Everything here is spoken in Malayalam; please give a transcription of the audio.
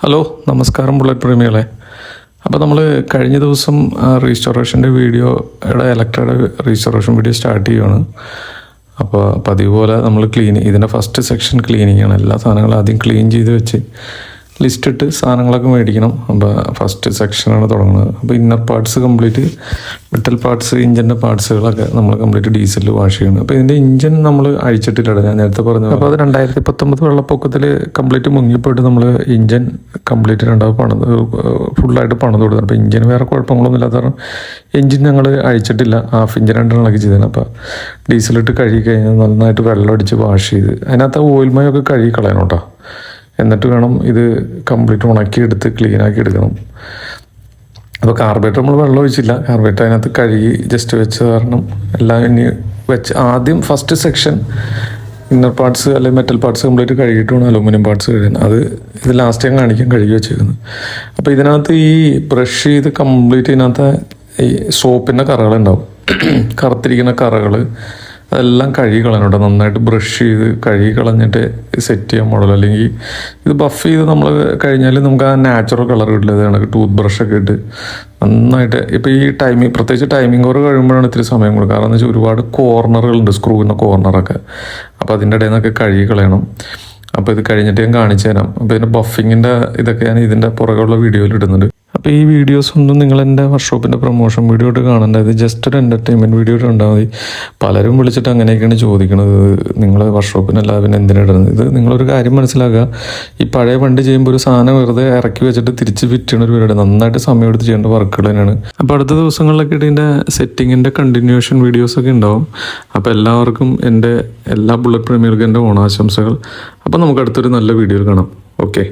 ഹലോ നമസ്കാരം ബുള്ളറ്റ് പ്രേമികളെ. അപ്പോൾ നമ്മൾ കഴിഞ്ഞ ദിവസം റീസ്റ്റോറേഷൻ്റെ വീഡിയോയുടെ ഇലക്ട്രയുടെ റീസ്റ്റോറേഷൻ വീഡിയോ സ്റ്റാർട്ട് ചെയ്യുകയാണ്. അപ്പോൾ പതിവ് പോലെ നമ്മൾ ഇതിൻ്റെ ഫസ്റ്റ് സെക്ഷൻ ക്ലീനിങ് ആണ്. എല്ലാ സാധനങ്ങളും ആദ്യം ക്ലീൻ ചെയ്ത് വെച്ച് ലിസ്റ്റ് ഇട്ട് സാധനങ്ങളൊക്കെ മേടിക്കണം. അപ്പോൾ ഫസ്റ്റ് സെക്ഷനാണ് തുടങ്ങുന്നത്. അപ്പോൾ inner parts complete, metal parts, ഇഞ്ചിൻ്റെ പാർട്സുകളൊക്കെ നമ്മൾ കംപ്ലീറ്റ് ഡീസലിൽ വാഷ് ചെയ്യണം. അപ്പോൾ ഇതിൻ്റെ ഇഞ്ചിൻ നമ്മൾ അഴിച്ചിട്ടില്ല, ഞാൻ നേരത്തെ പറഞ്ഞു. അപ്പോൾ അത് 2019 വെള്ളപ്പൊക്കത്തിൽ കംപ്ലീറ്റ് മുങ്ങിപ്പോയിട്ട് നമ്മൾ ഇഞ്ചിൻ കംപ്ലീറ്റ് ഫുള്ളായിട്ട് പണിത് കൊടുത്തത്. അപ്പോൾ ഇഞ്ചിന് വേറെ കുഴപ്പങ്ങളൊന്നും ഇല്ലാത്ത കാരണം എഞ്ചിൻ ഞങ്ങൾ അഴിച്ചിട്ടില്ല, ഹാഫ് ഇഞ്ചിൻ 2 ഇളക്കി ചെയ്തതാണ്. അപ്പോൾ ഡീസലിട്ട് കഴുകി കഴിഞ്ഞാൽ നന്നായിട്ട് വെള്ളം അടിച്ച് വാഷ് ചെയ്ത് അതിനകത്ത് ഓയിൽമയൊക്കെ കഴുകി കളയണം കേട്ടോ. എന്നിട്ട് വേണം ഇത് കംപ്ലീറ്റ് ഉണക്കിയെടുത്ത് ക്ലീനാക്കി എടുക്കണം. അപ്പോൾ കാർബറേറ്റർ നമ്മൾ വെള്ളം ഒഴിച്ചില്ല, കാർബറേറ്റർ അതിനകത്ത് കഴുകി ജസ്റ്റ് വെച്ച കാരണം എല്ലാം ഇനി വെച്ച് ആദ്യം ഫസ്റ്റ് സെക്ഷൻ ഇന്നർ പാർട്സ് അല്ലെങ്കിൽ മെറ്റൽ പാർട്സ് കംപ്ലീറ്റ് കഴുകിയിട്ട് വേണം അലൂമിനിയം പാർട്സ് കഴുകാൻ. അത് ഇത് ലാസ്റ്റ് ഞാൻ കാണിക്കാൻ കഴുകി വെച്ചേക്കുന്നത്. അപ്പോൾ ഇതിനകത്ത് ഈ ബ്രഷ് ചെയ്ത് കംപ്ലീറ്റ് ഇതിനകത്ത് ഈ സോപ്പിൻ്റെ കറകളുണ്ടാവും, കറുത്തിരിക്കുന്ന കറകൾ, അതെല്ലാം കഴുകി കളയണോട്ടോ. നന്നായിട്ട് ബ്രഷ് ചെയ്ത് കഴുകി കളഞ്ഞിട്ട് സെറ്റ് ചെയ്യാൻ മോഡൽ. അല്ലെങ്കിൽ ഇത് ബഫ് ചെയ്ത് നമ്മൾ കഴിഞ്ഞാൽ നമുക്ക് ആ നാച്ചുറൽ കളർ കിട്ടില്ല. അത് കണക്ക് ടൂത്ത് ബ്രഷൊക്കെ ഇട്ട് നന്നായിട്ട് ഇപ്പോൾ ഈ പ്രത്യേകിച്ച് ടൈമിംഗ് ഓവർ കഴിയുമ്പോഴാണ് ഇത്തിരി സമയം കൊടുക്കുക. കാരണം എന്ന് വെച്ചാൽ ഒരുപാട് കോർണറുകളുണ്ട്, സ്ക്രൂവിൻ്റെ കോർണറൊക്കെ. അപ്പോൾ അതിൻ്റെ ഇടയിൽ നിന്നൊക്കെ കഴുകി കളയണം. അപ്പോൾ ഇത് കഴിഞ്ഞിട്ട് ഞാൻ കാണിച്ചു തരാം. അപ്പോൾ ഇതിൻ്റെ ബഫിങ്ങിൻ്റെ ഇതൊക്കെ ഞാൻ ഇതിൻ്റെ പുറകെയുള്ള വീഡിയോയിൽ ഇടുന്നുണ്ട്. അപ്പോൾ ഈ വീഡിയോസ് ഒന്നും നിങ്ങൾ എൻ്റെ വർക്ക്ഷോപ്പിൻ്റെ പ്രൊമോഷൻ വീഡിയോ ഇട്ട് കാണേണ്ട, ഇത് ജസ്റ്റ് ഒരു എൻ്റർടൈൻമെൻറ്റ് വീഡിയോ ഇട്ട് കണ്ടാൽ മതി. പലരും വിളിച്ചിട്ട് അങ്ങനെയൊക്കെയാണ് ചോദിക്കുന്നത്, നിങ്ങൾ വർക്ക്ഷോപ്പിനല്ല പിന്നെ എന്തിനിടുന്നത്. ഇത് നിങ്ങളൊരു കാര്യം മനസ്സിലാക്കുക, ഈ പഴയ വണ്ടി ചെയ്യുമ്പോൾ ഒരു സാധനം വെറുതെ ഇറക്കി വെച്ചിട്ട് തിരിച്ച് ഫിറ്റ് ചെയ്യുന്ന ഒരു പരിപാടി, നന്നായിട്ട് സമയം എടുത്ത് ചെയ്യേണ്ട വർക്കുകൾ തന്നെയാണ്. അപ്പോൾ അടുത്ത ദിവസങ്ങളിലൊക്കെ ഇതിൻ്റെ സെറ്റിങ്ങിൻ്റെ കണ്ടിന്യൂഷൻ വീഡിയോസൊക്കെ ഉണ്ടാവും. അപ്പോൾ എല്ലാവർക്കും എൻ്റെ എല്ലാ ബുള്ളറ്റ് പ്രേമികൾക്കും എൻ്റെ ഓണാശംസകൾ. അപ്പോൾ നമുക്ക് അടുത്തൊരു നല്ല വീഡിയോയിൽ കാണാം. ഓക്കെ.